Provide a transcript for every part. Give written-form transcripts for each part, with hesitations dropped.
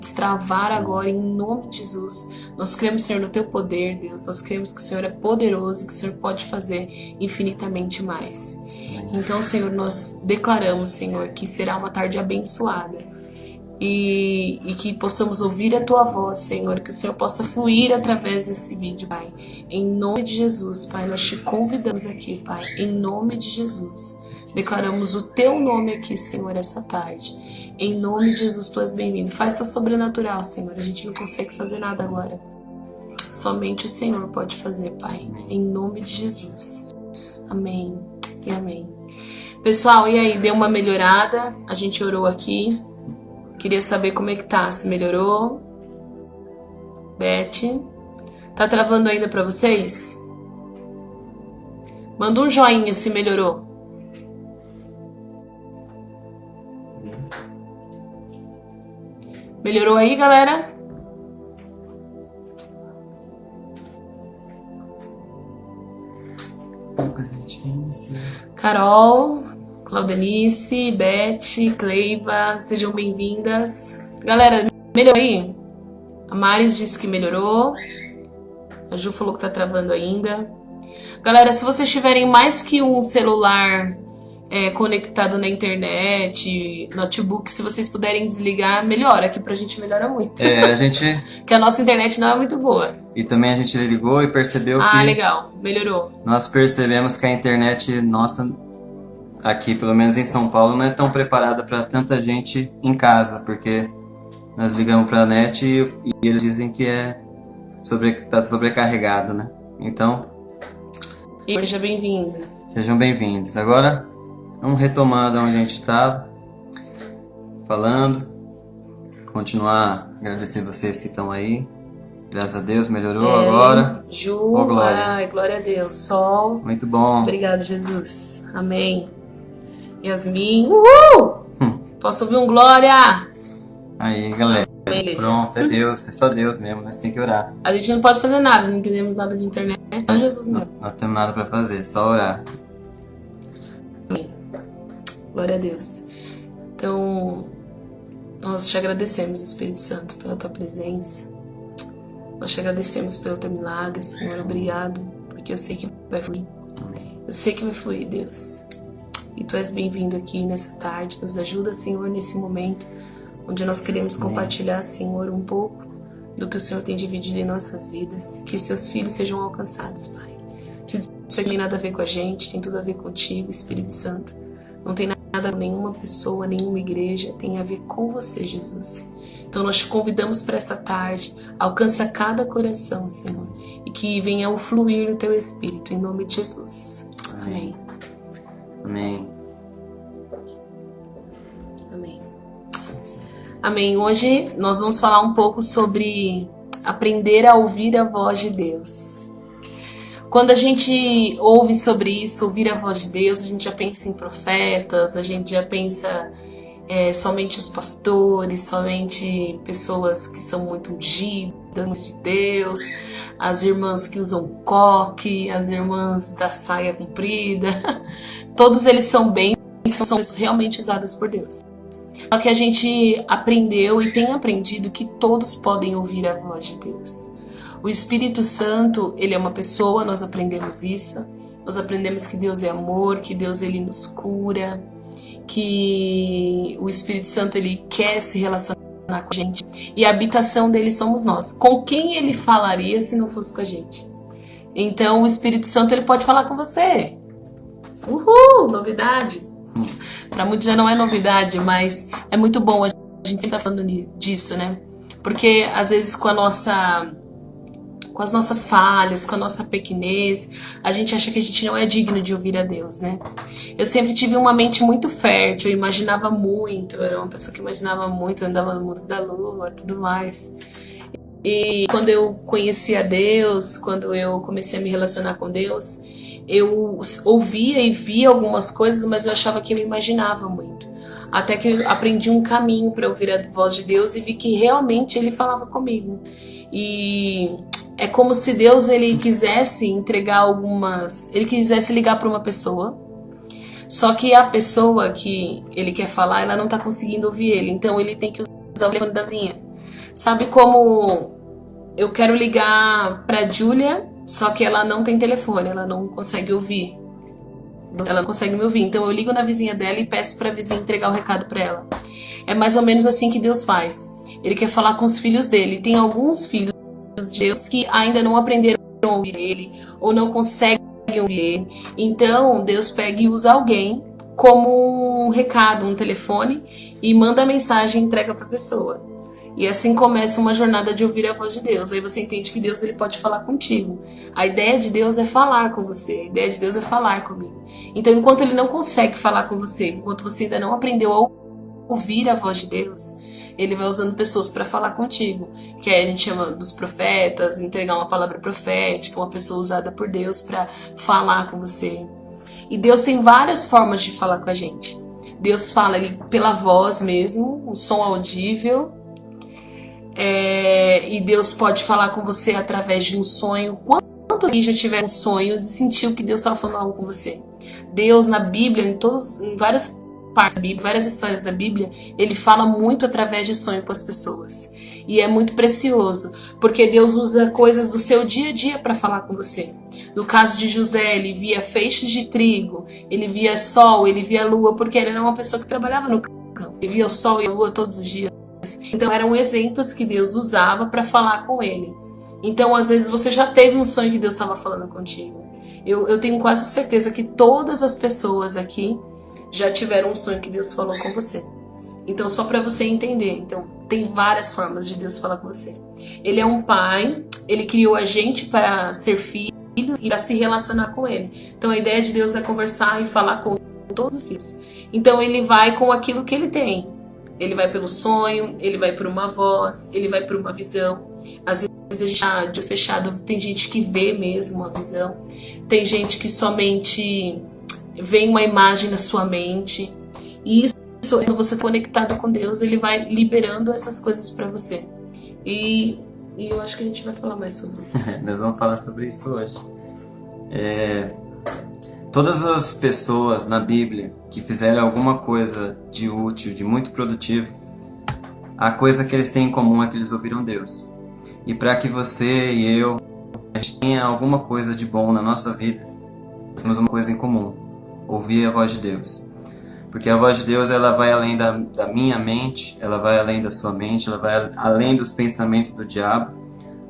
destravar agora em nome de Jesus. Nós cremos, Senhor, no Teu poder, Deus. Nós cremos que o Senhor é poderoso e que o Senhor pode fazer infinitamente mais. Então, Senhor, nós declaramos, Senhor, que será uma tarde abençoada e que possamos ouvir a Tua voz, Senhor, que o Senhor possa fluir através desse vídeo, Pai. Em nome de Jesus, Pai, nós te convidamos aqui, Pai, em nome de Jesus. Declaramos o Teu nome aqui, Senhor, essa tarde. Em nome de Jesus, Tu és bem-vindo. Faz Teu sobrenatural, Senhor. A gente não consegue fazer nada agora. Somente o Senhor pode fazer, Pai. Em nome de Jesus. Amém e amém. Pessoal, e aí? Deu uma melhorada? A gente orou aqui. Queria saber como é que tá. Se melhorou? Beth? Tá travando ainda pra vocês? Manda um joinha se melhorou. Melhorou aí, galera? Carol, Claudenice, Beth, Cleiva, sejam bem-vindas. Galera, melhorou aí? A Maris disse que melhorou. A Ju falou que tá travando ainda. Galera, se vocês tiverem mais que um celular conectado na internet, notebook, se vocês puderem desligar, melhora, que pra gente melhora muito. A gente... que a nossa internet não é muito boa. E também a gente ligou e percebeu que... Ah, legal, melhorou. Nós percebemos que a internet nossa, aqui pelo menos em São Paulo, não é tão preparada para tanta gente em casa, porque nós ligamos para a net e eles dizem que tá sobrecarregado, né? Então... Seja bem-vindo. Sejam bem-vindos. Agora... vamos retomar de onde a gente estava falando. Continuar a agradecer vocês que estão aí. Graças a Deus, melhorou agora. Ju, glória. Ai, glória a Deus. Sol. Muito bom. Obrigado, Jesus. Amém. Yasmin. Uhul! Posso ouvir um glória? Aí, galera. Amém, pronto, é Deus. É só Deus mesmo. Nós temos que orar. A gente não pode fazer nada, não entendemos nada de internet. É só Jesus mesmo. Não temos nada para fazer, só orar. Amém. Glória a Deus. Então, nós te agradecemos, Espírito Santo, pela tua presença. Nós te agradecemos pelo teu milagre, Senhor. Obrigado, porque eu sei que vai fluir. Eu sei que vai fluir, Deus. E tu és bem-vindo aqui nessa tarde. Nos ajuda, Senhor, nesse momento onde nós queremos compartilhar, Senhor, um pouco do que o Senhor tem dividido em nossas vidas. Que seus filhos sejam alcançados, Pai. Isso não tem nada a ver com a gente, tem tudo a ver contigo, Espírito Santo. Não tem nada com nenhuma pessoa, nenhuma igreja, tem a ver com você, Jesus. Então nós te convidamos para essa tarde, alcança cada coração, Senhor, e que venha o fluir do teu Espírito, em nome de Jesus. Amém. Amém. Amém. Amém. Hoje nós vamos falar um pouco sobre aprender a ouvir a voz de Deus. Quando a gente ouve sobre isso, ouvir a voz de Deus, a gente já pensa em profetas, a gente já pensa somente os pastores, somente pessoas que são muito ungidas de Deus, as irmãs que usam coque, as irmãs da saia comprida, todos eles são são realmente usadas por Deus. Só que a gente aprendeu e tem aprendido que todos podem ouvir a voz de Deus. O Espírito Santo, ele é uma pessoa, nós aprendemos isso. Nós aprendemos que Deus é amor, que Deus ele nos cura, que o Espírito Santo ele quer se relacionar com a gente. E a habitação dele somos nós. Com quem ele falaria se não fosse com a gente? Então o Espírito Santo ele pode falar com você. Uhul, novidade. Para muitos já não é novidade, mas é muito bom a gente sempre tá falando disso, né? Porque às vezes com as nossas falhas, com a nossa pequenez, a gente acha que a gente não é digno de ouvir a Deus, né? Eu sempre tive uma mente muito fértil, eu imaginava muito, eu era uma pessoa que imaginava muito, eu andava no mundo da lua e tudo mais. E quando eu conheci a Deus, quando eu comecei a me relacionar com Deus, eu ouvia e via algumas coisas, mas eu achava que eu imaginava muito. Até que eu aprendi um caminho para ouvir a voz de Deus e vi que realmente Ele falava comigo. E é como se Deus ele quisesse entregar ele quisesse ligar para uma pessoa, só que a pessoa que ele quer falar, ela não está conseguindo ouvir ele, então ele tem que usar o telefone da vizinha. Sabe como eu quero ligar pra Júlia, só que ela não tem telefone, ela não consegue ouvir. Ela não consegue me ouvir. Então eu ligo na vizinha dela e peço pra vizinha entregar o recado pra ela. É mais ou menos assim que Deus faz. Ele quer falar com os filhos dele. Tem alguns filhos de Deus que ainda não aprenderam a ouvir ele, ou não conseguem ouvir ele. Então Deus pega e usa alguém como um recado, um telefone, e manda a mensagem e entrega pra pessoa. E assim começa uma jornada de ouvir a voz de Deus. Aí você entende que Deus ele pode falar contigo. A ideia de Deus é falar com você. A ideia de Deus é falar comigo. Então, enquanto ele não consegue falar com você, enquanto você ainda não aprendeu a ouvir a voz de Deus, ele vai usando pessoas para falar contigo. Que aí a gente chama dos profetas, entregar uma palavra profética, uma pessoa usada por Deus para falar com você. E Deus tem várias formas de falar com a gente. Deus fala ali pela voz mesmo, um som audível. E Deus pode falar com você através de um sonho. Quantos aqui já tiveram sonhos e sentiu que Deus estava falando algo com você? Deus na Bíblia, em várias partes da Bíblia, várias histórias da Bíblia, ele fala muito através de sonho com as pessoas. E é muito precioso, porque Deus usa coisas do seu dia a dia para falar com você. No caso de José, ele via feixes de trigo, ele via sol, ele via lua, porque ele era uma pessoa que trabalhava no campo. Ele via o sol e a lua todos os dias. Então eram exemplos que Deus usava para falar com ele. Então às vezes você já teve um sonho que Deus estava falando contigo. Eu tenho quase certeza que todas as pessoas aqui já tiveram um sonho que Deus falou com você. Então só para você entender, então tem várias formas de Deus falar com você. Ele é um pai, ele criou a gente para ser filhos e para se relacionar com ele. Então a ideia de Deus é conversar e falar com todos os filhos. Então ele vai com aquilo que ele tem. Ele vai pelo sonho, ele vai por uma voz, ele vai por uma visão. Às vezes a gente está de fechado, tem gente que vê mesmo uma visão. Tem gente que somente vê uma imagem na sua mente. E isso, quando você está conectado com Deus, ele vai liberando essas coisas para você. E eu acho que a gente vai falar mais sobre isso. Nós vamos falar sobre isso hoje. Todas as pessoas na Bíblia que fizeram alguma coisa de útil, de muito produtivo, a coisa que eles têm em comum é que eles ouviram Deus. E para que você e eu a gente tenha alguma coisa de bom na nossa vida, nós temos uma coisa em comum: ouvir a voz de Deus. Porque a voz de Deus ela vai além da minha mente, ela vai além da sua mente, ela vai além dos pensamentos do diabo.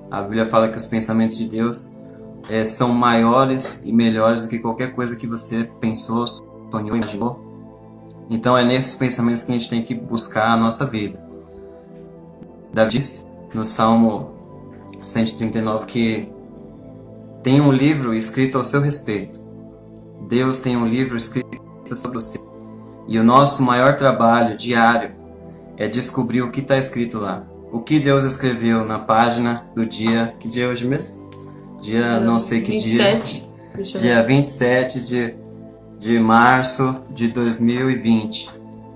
A Bíblia fala que os pensamentos de Deus são maiores e melhores do que qualquer coisa que você pensou, sonhou, imaginou. Então é nesses pensamentos que a gente tem que buscar a nossa vida. Davi diz no Salmo 139 que tem um livro escrito ao seu respeito. Deus tem um livro escrito sobre você. E o nosso maior trabalho diário é descobrir o que está escrito lá. O que Deus escreveu na página do dia... Que dia é hoje mesmo? Dia não sei que 27. Dia 27 de março de 2020.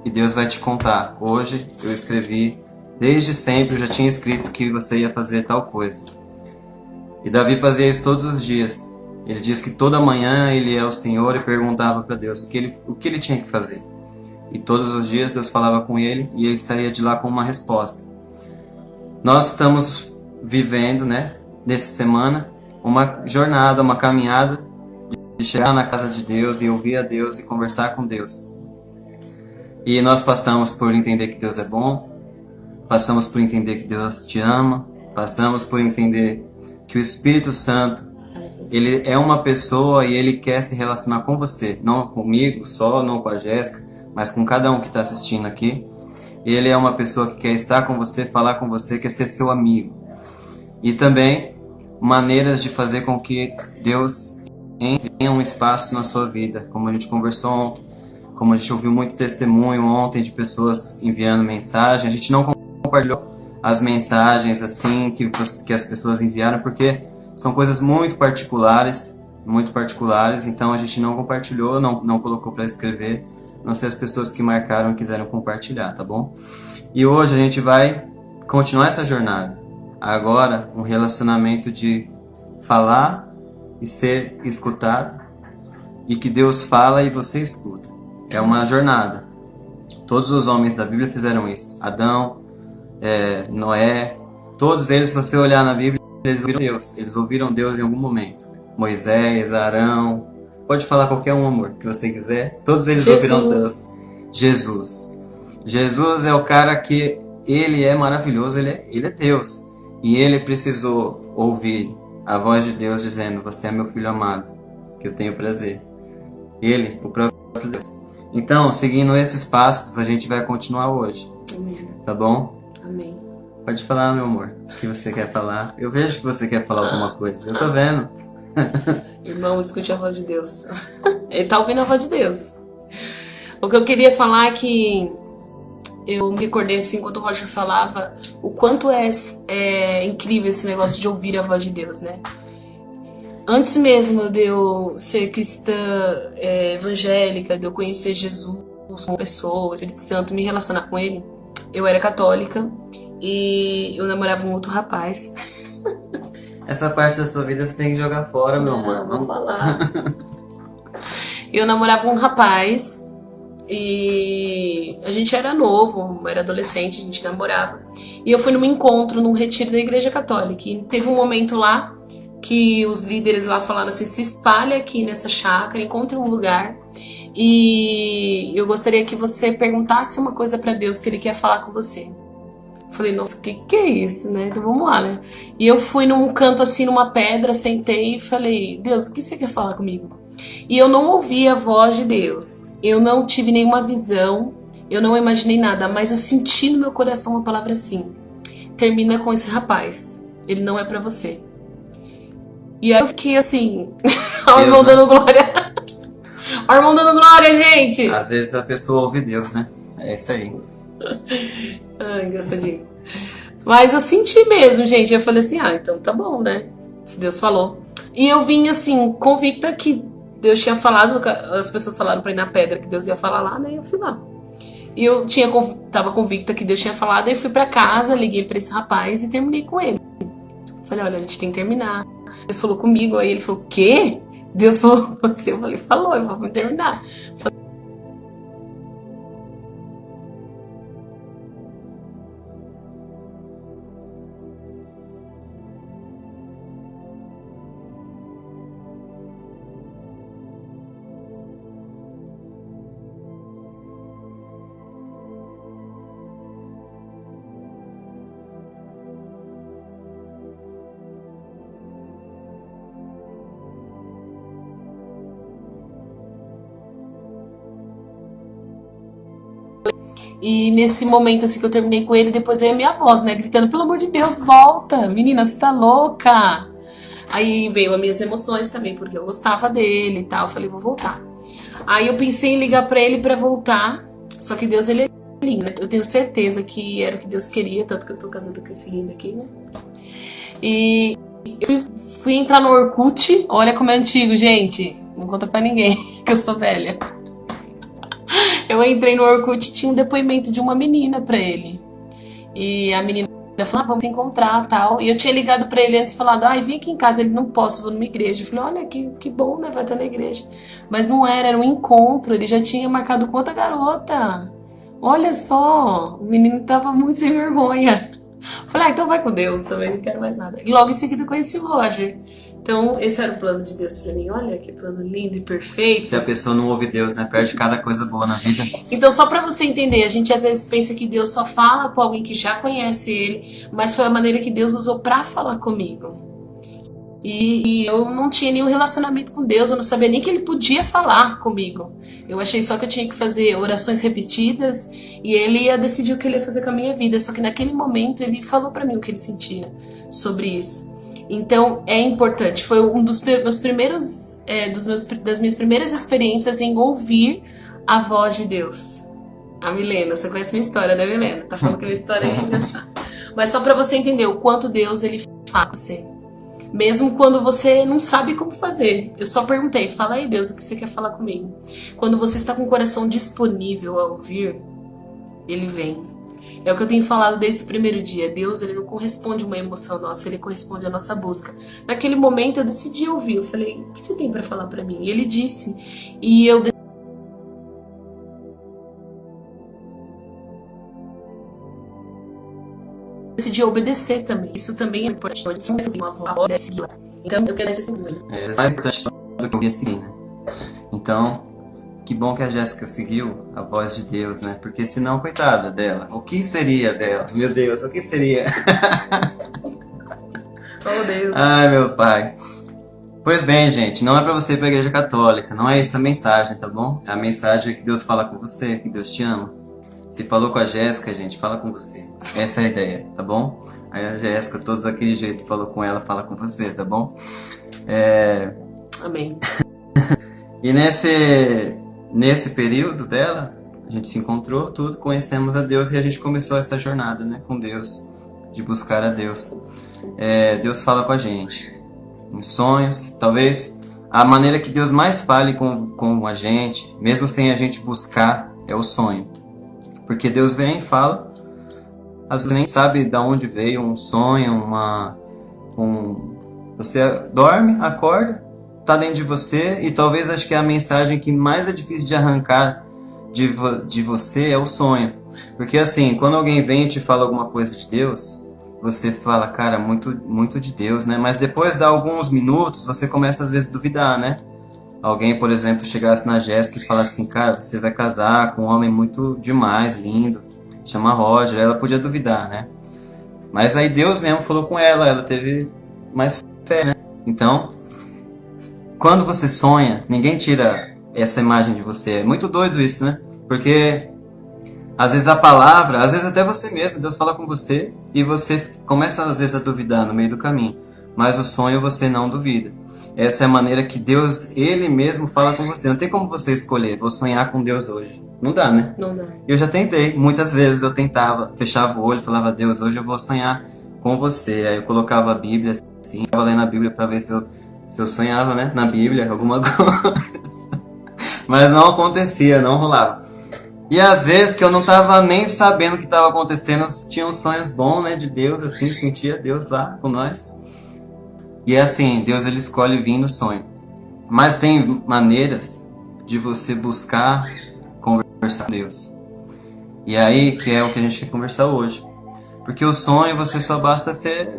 E Deus vai te contar. Hoje eu escrevi, desde sempre eu já tinha escrito que você ia fazer tal coisa. E Davi fazia isso todos os dias. Ele diz que toda manhã ele ia ao Senhor e perguntava para Deus o que ele tinha que fazer. E todos os dias Deus falava com ele e ele saía de lá com uma resposta. Nós estamos vivendo, nessa semana, uma jornada, uma caminhada de chegar na casa de Deus e ouvir a Deus e conversar com Deus. E nós passamos por entender que Deus é bom, passamos por entender que Deus te ama, passamos por entender que o Espírito Santo, ele é uma pessoa e ele quer se relacionar com você, não comigo só, não com a Jéssica, mas com cada um que está assistindo aqui. Ele é uma pessoa que quer estar com você, falar com você, quer ser seu amigo. E também maneiras de fazer com que Deus entre em um espaço na sua vida, como a gente conversou ontem, como a gente ouviu muito testemunho ontem de pessoas enviando mensagem. A gente não compartilhou as mensagens assim que as pessoas enviaram, porque são coisas muito particulares, então a gente não compartilhou, não colocou para escrever. Não sei as pessoas que marcaram e quiseram compartilhar, tá bom? E hoje a gente vai continuar essa jornada. Agora, um relacionamento de falar e ser escutado, e que Deus fala e você escuta. É uma jornada. Todos os homens da Bíblia fizeram isso. Adão, Noé, Todos eles, se você olhar na Bíblia, eles ouviram Deus. Eles ouviram Deus em algum momento. Moisés, Arão, pode falar qualquer um, amor, que você quiser. Todos eles ouviram Deus. Jesus. Jesus é o cara que ele é maravilhoso, ele é Deus. E ele precisou ouvir a voz de Deus dizendo: você é meu filho amado, que eu tenho prazer. Ele, o próprio Deus. Então, seguindo esses passos, a gente vai continuar hoje. Amém. Tá bom? Amém. Pode falar, meu amor, o que você quer falar. Eu vejo que você quer falar alguma coisa. Eu tô vendo. Irmão, escute a voz de Deus. Ele tá ouvindo a voz de Deus. O que eu queria falar é que eu me recordei assim, enquanto o Roger falava, o quanto é incrível esse negócio de ouvir a voz de Deus, né? Antes mesmo de eu ser cristã evangélica, de eu conhecer Jesus como pessoa, o Espírito Santo, me relacionar com ele, eu era católica e eu namorava um outro rapaz. Essa parte da sua vida você tem que jogar fora, meu amor. Vou falar. Eu namorava um rapaz e a gente era novo, era adolescente, a gente namorava. E eu fui num encontro, num retiro da Igreja Católica. E teve um momento lá que os líderes lá falaram assim: se espalha aqui nessa chácara, encontre um lugar. E eu gostaria que você perguntasse uma coisa pra Deus que Ele quer falar com você. Falei, nossa, que é isso, né? Então vamos lá, né? E eu fui num canto assim, numa pedra, sentei e falei: Deus, o que você quer falar comigo? E eu não ouvi a voz de Deus. Eu não tive nenhuma visão, eu não imaginei nada, mas eu senti no meu coração uma palavra assim: termina com esse rapaz, ele não é pra você. E aí eu fiquei assim, ó, o irmão dando glória. Ó, o irmão dando glória, gente! Às vezes a pessoa ouve Deus, né? É isso aí. Ai, engraçadinho. Mas eu senti mesmo, gente. Eu falei assim: ah, então tá bom, né? Se Deus falou. E eu vim assim, convicta que Deus tinha falado. As pessoas falaram pra ir na pedra que Deus ia falar lá, né? E eu fui lá. E eu tava convicta que Deus tinha falado. Aí fui pra casa, liguei pra esse rapaz e terminei com ele. Falei: olha, a gente tem que terminar. Deus falou comigo. Aí ele falou: o quê? Deus falou com você? Eu falei: falou, vamos terminar. E nesse momento assim que eu terminei com ele, depois veio a minha voz, né, gritando: pelo amor de Deus, volta, menina, você tá louca. Aí veio as minhas emoções também, porque eu gostava dele e tal. Eu falei: vou voltar. Aí eu pensei em ligar pra ele pra voltar, só que Deus, ele é lindo, né? Eu tenho certeza que era o que Deus queria, tanto que eu tô casada com esse lindo aqui, né? E eu fui entrar no Orkut. Olha como é antigo, gente, não conta pra ninguém que eu sou velha. Eu entrei no Orkut e tinha um depoimento de uma menina pra ele. E a menina falou: ah, vamos se encontrar, tal. E eu tinha ligado pra ele antes, falado: ai, vem aqui em casa. Ele: não posso, vou numa igreja. Eu falei: olha, que bom, né, vai estar na igreja. Mas não era um encontro. Ele já tinha marcado com outra garota. Olha só, o menino tava muito sem vergonha. Eu falei: ah, então vai com Deus, também não quero mais nada. E logo em seguida eu conheci o Roger. Então, esse era o plano de Deus pra mim. Olha que plano lindo e perfeito. Se a pessoa não ouve Deus, né? Perde cada coisa boa na vida. Então, só pra você entender, a gente às vezes pensa que Deus só fala com alguém que já conhece Ele, mas foi a maneira que Deus usou pra falar comigo. E eu não tinha nenhum relacionamento com Deus, eu não sabia nem que Ele podia falar comigo. Eu achei só que eu tinha que fazer orações repetidas e Ele ia decidir o que Ele ia fazer com a minha vida. Só que naquele momento Ele falou pra mim o que Ele sentia sobre isso. Então é importante, foi um dos meus primeiros, das minhas primeiras experiências em ouvir a voz de Deus. A Milena, você conhece minha história, né, Milena? Tá falando que a minha história é engraçada. Mas só pra você entender o quanto Deus ele fala com você. Mesmo quando você não sabe como fazer. Eu só perguntei: fala aí, Deus, o que você quer falar comigo? Quando você está com o coração disponível a ouvir, ele vem. É o que eu tenho falado desde o primeiro dia. Deus, ele não corresponde a uma emoção nossa, ele corresponde à nossa busca. Naquele momento eu decidi ouvir. Eu falei: o que você tem pra falar pra mim? E ele disse. E eu decidi de obedecer também. Isso também é importante. Uma voz seguir. Então, eu quero esse segundo. É mais importante do que eu ia seguir, né? Então, que bom que a Jéssica seguiu a voz de Deus, né? Porque senão, coitada dela, o que seria dela? Meu Deus, o que seria? Oh, Deus. Ai, meu pai. Pois bem, gente, não é pra você ir pra igreja católica, não é essa a mensagem, tá bom? A mensagem é que Deus fala com você, que Deus te ama. Se falou com a Jéssica, gente, fala com você. Essa é a ideia, tá bom? Aí a Jéssica, todo daquele jeito, falou com ela, fala com você, tá bom? Amém. E nesse período dela, a gente se encontrou, tudo, conhecemos a Deus e a gente começou essa jornada, né, com Deus, de buscar a Deus. Deus fala com a gente em sonhos, talvez a maneira que Deus mais fale com a gente, mesmo sem a gente buscar, é o sonho. Porque Deus vem e fala, às vezes nem sabe de onde veio um sonho, você dorme, acorda, tá dentro de você, e talvez acho que a mensagem que mais é difícil de arrancar de você é o sonho. Porque assim, quando alguém vem e te fala alguma coisa de Deus, você fala, cara, muito, muito de Deus, né? Mas depois de alguns minutos, você começa às vezes a duvidar, né? Alguém, por exemplo, chegasse na Jéssica e falasse assim, cara, você vai casar com um homem muito demais, lindo, chama Roger, ela podia duvidar, né? Mas aí Deus mesmo falou com ela teve mais fé, né? Então, quando você sonha, ninguém tira essa imagem de você. É muito doido isso, né? Porque às vezes a palavra, às vezes até você mesmo, Deus fala com você e você começa às vezes a duvidar no meio do caminho. Mas o sonho você não duvida. Essa é a maneira que Deus, Ele mesmo fala com você. Não tem como você escolher, vou sonhar com Deus hoje. Não dá, né? Não dá. Eu já tentei, muitas vezes eu tentava, fechava o olho e falava, Deus, hoje eu vou sonhar com você. Aí eu colocava a Bíblia assim, ficava lendo a Bíblia para ver se eu sonhava, né? Na Bíblia, alguma coisa. Mas não acontecia, não rolava. E às vezes que eu não tava nem sabendo o que estava acontecendo, tinha uns sonhos bons, né, de Deus, assim, sentia Deus lá com nós. E é assim, Deus ele escolhe vir no sonho. Mas tem maneiras de você buscar conversar com Deus. E aí que é o que a gente quer conversar hoje. Porque o sonho, você só basta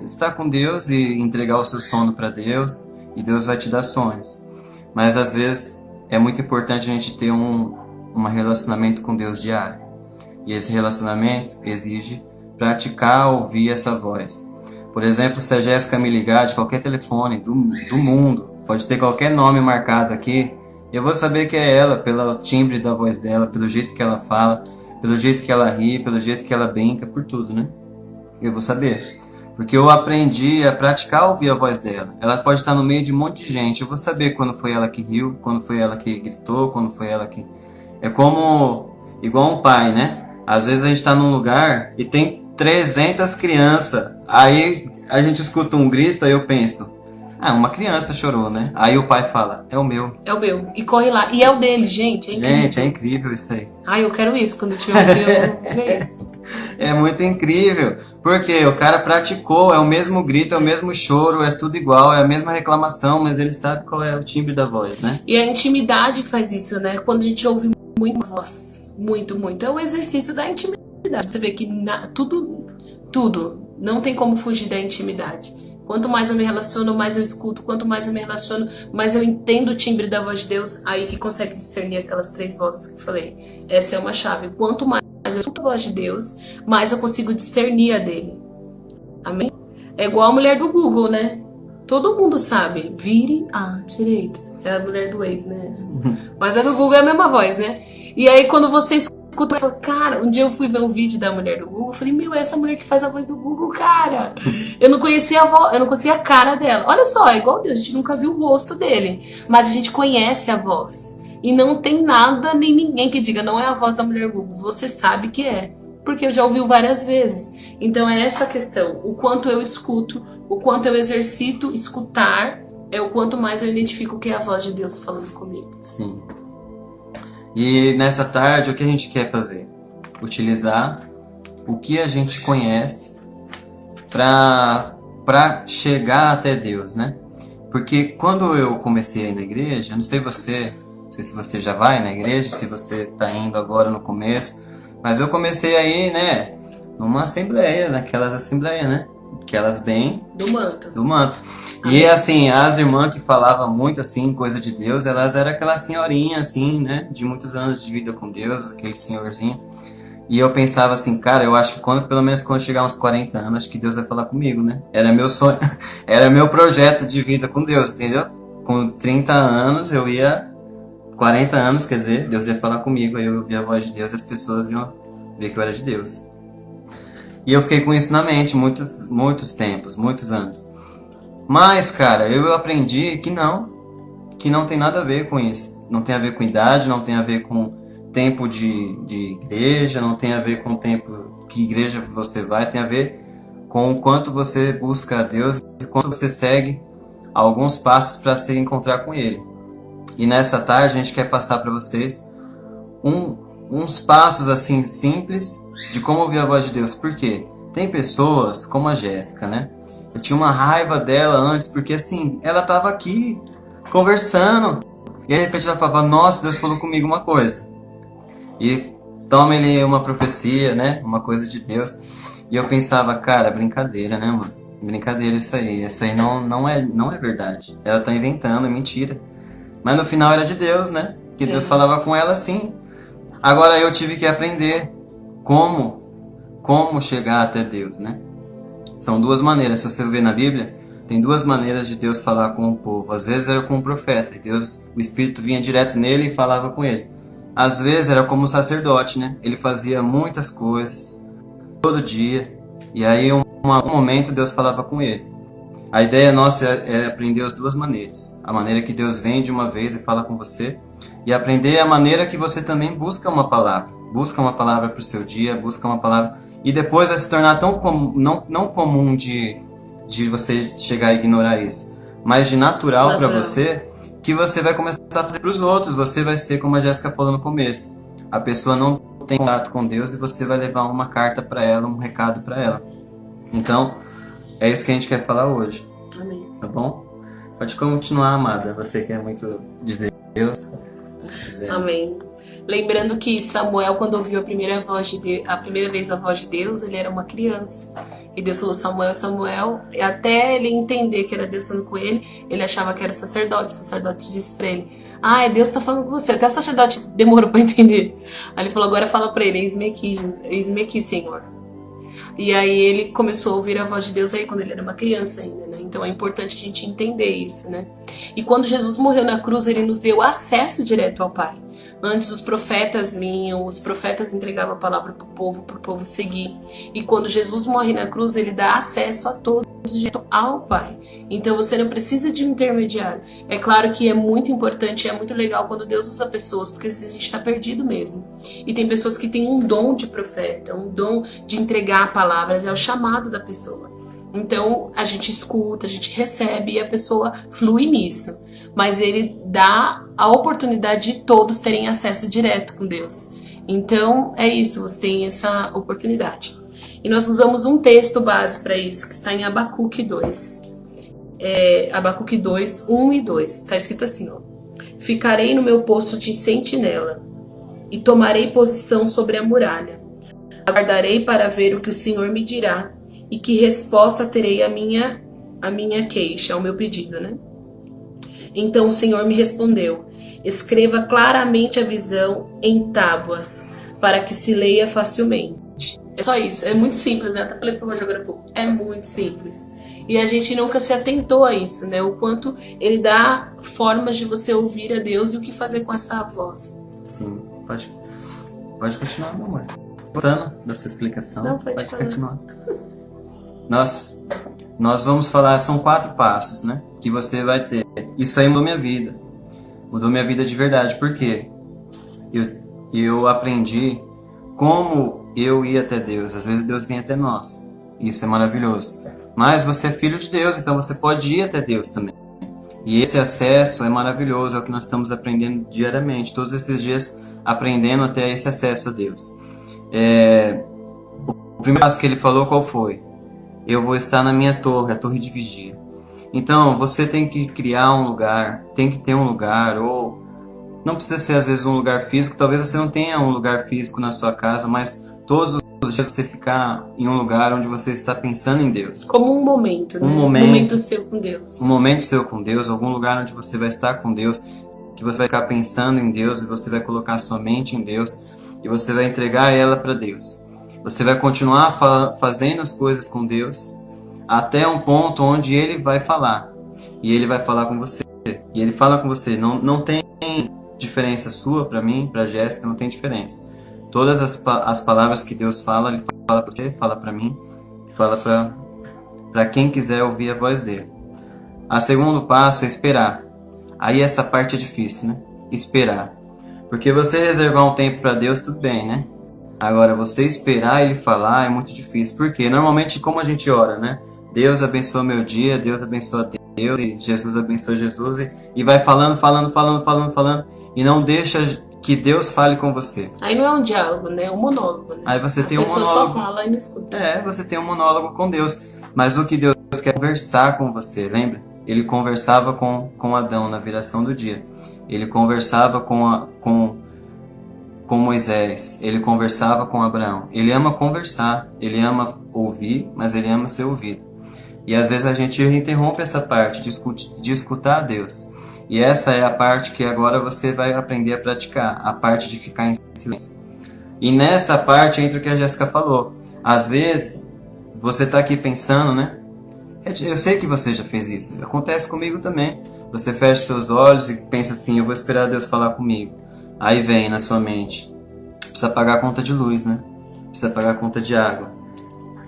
estar com Deus e entregar o seu sono para Deus, e Deus vai te dar sonhos. Mas às vezes é muito importante a gente ter um relacionamento com Deus diário. E esse relacionamento exige praticar, ouvir essa voz. Por exemplo, se a Jéssica me ligar de qualquer telefone do mundo, pode ter qualquer nome marcado aqui, eu vou saber que é ela, pelo timbre da voz dela, pelo jeito que ela fala, pelo jeito que ela ri, pelo jeito que ela brinca, por tudo, né? Eu vou saber. Porque eu aprendi a praticar ouvir a voz dela. Ela pode estar no meio de um monte de gente. Eu vou saber quando foi ela que riu, quando foi ela que gritou, quando foi ela que... É como... igual um pai, né? Às vezes a gente está num lugar e tem 300 crianças. Aí a gente escuta um grito, aí eu penso... uma criança chorou, né? Aí o pai fala, é o meu. É o meu. E corre lá. E é o dele, gente. É incrível. Gente, é incrível isso aí. Eu quero isso. Quando eu tiver um filho, eu vou ver isso. É muito incrível. Porque o cara praticou, é o mesmo grito, é o mesmo choro, é tudo igual, é a mesma reclamação, mas ele sabe qual é o timbre da voz, né? E a intimidade faz isso, né? Quando a gente ouve muito a voz. Muito, muito. É o exercício da intimidade. Você vê que tudo. Não tem como fugir da intimidade. Quanto mais eu me relaciono, mais eu escuto. Quanto mais eu me relaciono, mais eu entendo o timbre da voz de Deus. Aí que consegue discernir aquelas 3 vozes que eu falei. Essa é uma chave. Quanto mais eu escuto a voz de Deus, mais eu consigo discernir a dele. Amém? É igual a mulher do Google, né? Todo mundo sabe. Vire à direita. É a mulher do Waze, né? Mas a do Google é a mesma voz, né? E aí quando você escuta, você fala, cara, um dia eu fui ver um vídeo da mulher do Google, eu falei, é essa mulher que faz a voz do Google, cara. Eu não conhecia eu não conhecia a cara dela. Olha só, é igual Deus, a gente nunca viu o rosto dele, mas a gente conhece a voz. E não tem nada nem ninguém que diga, não é a voz da mulher Google. Você sabe que é, porque eu já ouvi várias vezes. Então é essa questão, o quanto eu escuto, o quanto eu exercito escutar, é o quanto mais eu identifico que é a voz de Deus falando comigo. Sim. E nessa tarde, o que a gente quer fazer? Utilizar o que a gente conhece para chegar até Deus, né? Porque quando eu comecei a ir na igreja, não sei se você já vai na igreja, se você está indo agora no começo, mas eu comecei aí, né? numa assembleia, naquelas assembleias, né? Aquelas bem Do manto. do manto. E Amém. assim, as irmãs que falavam muito assim, coisa de Deus, elas eram aquela senhorinha assim, né? De muitos anos de vida com Deus, aquele senhorzinho. E eu pensava assim, cara, eu acho que pelo menos quando chegar uns 40 anos, acho que Deus vai falar comigo, né? Era meu sonho, era meu projeto de vida com Deus, entendeu? Com 30 anos eu ia, 40 anos, quer dizer, Deus ia falar comigo, aí eu ouvia a voz de Deus e as pessoas iam ver que eu era de Deus. E eu fiquei com isso na mente muitos tempos, muitos anos. Mas, cara, eu aprendi que não tem nada a ver com isso. Não tem a ver com idade, não tem a ver com tempo de igreja, não tem a ver com o tempo que igreja você vai, tem a ver com o quanto você busca a Deus e quanto você segue alguns passos para se encontrar com Ele. E nessa tarde a gente quer passar para vocês uns passos assim simples de como ouvir a voz de Deus. Por quê? Tem pessoas como a Jéssica, né? Eu tinha uma raiva dela antes, porque assim, ela tava aqui conversando, e aí, de repente ela falava, nossa, Deus falou comigo uma coisa. E toma ele uma profecia, né? Uma coisa de Deus. E eu pensava, cara, brincadeira, né, mano? Brincadeira isso aí. Isso aí não é verdade. Ela tá inventando, é mentira. Mas no final era de Deus, né? Que Deus falava com ela assim. Agora eu tive que aprender como chegar até Deus, né? São duas maneiras. Se você ver na Bíblia, tem duas maneiras de Deus falar com o povo. Às vezes era com o profeta, e Deus, o Espírito vinha direto nele e falava com ele. Às vezes era como o sacerdote, né? Ele fazia muitas coisas, todo dia, e aí um momento Deus falava com ele. A ideia nossa é aprender as duas maneiras. A maneira que Deus vem de uma vez e fala com você, e aprender a maneira que você também busca uma palavra. Busca uma palavra para o seu dia, busca uma palavra... E depois vai se tornar tão não comum de você chegar a ignorar isso, mas de natural para você, que você vai começar a fazer para os outros. Você vai ser como a Jéssica falou no começo. A pessoa não tem contato com Deus e você vai levar uma carta para ela, um recado para ela. Então, é isso que a gente quer falar hoje. Amém. Tá bom? Pode continuar, amada. Você que é muito de Deus. Amém. Lembrando que Samuel, quando ouviu a primeira vez a voz de Deus, ele era uma criança. E Deus falou, Samuel, Samuel. E até ele entender que era Deus falando com ele, ele achava que era o sacerdote. O sacerdote disse pra ele, Deus tá falando com você. Até o sacerdote demorou pra entender. Aí ele falou, agora fala pra ele, eis-me aqui, Senhor. E aí ele começou a ouvir a voz de Deus aí quando ele era uma criança ainda, né? Então é importante a gente entender isso, né? E quando Jesus morreu na cruz, ele nos deu acesso direto ao Pai. Antes os profetas vinham, os profetas entregavam a palavra para o povo seguir. E quando Jesus morre na cruz, ele dá acesso a todos direto ao Pai. Então você não precisa de um intermediário. É claro que é muito importante, é muito legal quando Deus usa pessoas, porque às vezes a gente está perdido mesmo. E tem pessoas que têm um dom de profeta, um dom de entregar palavras, é o chamado da pessoa. Então a gente escuta, a gente recebe e a pessoa flui nisso. Mas ele dá a oportunidade de todos terem acesso direto com Deus. Então é isso, você tem essa oportunidade. E nós usamos um texto base para isso, que está em Abacuque 2. Abacuque 2, 1 e 2. Está escrito assim, ó. Ficarei no meu posto de sentinela e tomarei posição sobre a muralha. Aguardarei para ver o que o Senhor me dirá e que resposta terei à minha queixa, ao meu pedido, né? Então o Senhor me respondeu, escreva claramente a visão em tábuas, para que se leia facilmente. É só isso, é muito simples, né? Até falei para o Roger agora há pouco, é muito simples. E a gente nunca se atentou a isso, né? O quanto ele dá formas de você ouvir a Deus e o que fazer com essa voz. Sim, pode continuar, meu amor. Gostando da sua explicação, Não, pode continuar. Nós vamos falar, são 4 passos, né? Que você vai ter. Isso aí mudou minha vida. Mudou minha vida de verdade. Por quê? Eu aprendi como eu ia até Deus. Às vezes Deus vem até nós. Isso é maravilhoso. Mas você é filho de Deus, então você pode ir até Deus também. E esse acesso é maravilhoso, é o que nós estamos aprendendo diariamente. Todos esses dias aprendendo até esse acesso a Deus. O primeiro passo que ele falou, qual foi? Eu vou estar na minha torre, a torre de vigia. Então, você tem que criar um lugar, tem que ter um lugar, ou não precisa ser às vezes um lugar físico, talvez você não tenha um lugar físico na sua casa, mas todos os dias você ficar em um lugar onde você está pensando em Deus. Como um momento, né? Um momento seu com Deus. Um momento seu com Deus, algum lugar onde você vai estar com Deus, que você vai ficar pensando em Deus e você vai colocar a sua mente em Deus e você vai entregar ela para Deus. Você vai continuar fazendo as coisas com Deus até um ponto onde Ele vai falar. E Ele vai falar com você. E Ele fala com você. Não tem diferença sua para mim, para Jéssica, não tem diferença. Todas as palavras que Deus fala, Ele fala para você, fala para mim, fala para quem quiser ouvir a voz dele. O segundo passo é esperar. Aí essa parte é difícil, né? Esperar. Porque você reservar um tempo para Deus, tudo bem, né? Agora, você esperar Ele falar é muito difícil. Porque normalmente, como a gente ora, né? Deus abençoa meu dia, Deus abençoa Deus, e Jesus abençoa Jesus, e vai falando, e não deixa que Deus fale com você. Aí não é um diálogo, né? É um monólogo, né? Aí você tem um monólogo. A pessoa só fala e não escuta. Você tem um monólogo com Deus. Mas o que Deus quer é conversar com você, lembra? Ele conversava com Adão na viração do dia. Ele conversava com Moisés. Ele conversava com Abraão. Ele ama conversar. Ele ama ouvir, mas ele ama ser ouvido. E às vezes a gente interrompe essa parte de escutar a Deus. E essa é a parte que agora você vai aprender a praticar. A parte de ficar em silêncio. E nessa parte entra o que a Jéssica falou. Às vezes, você está aqui pensando, né? Eu sei que você já fez isso. Acontece comigo também. Você fecha seus olhos e pensa assim, eu vou esperar Deus falar comigo. Aí vem na sua mente, precisa pagar a conta de luz, né? Precisa pagar a conta de água.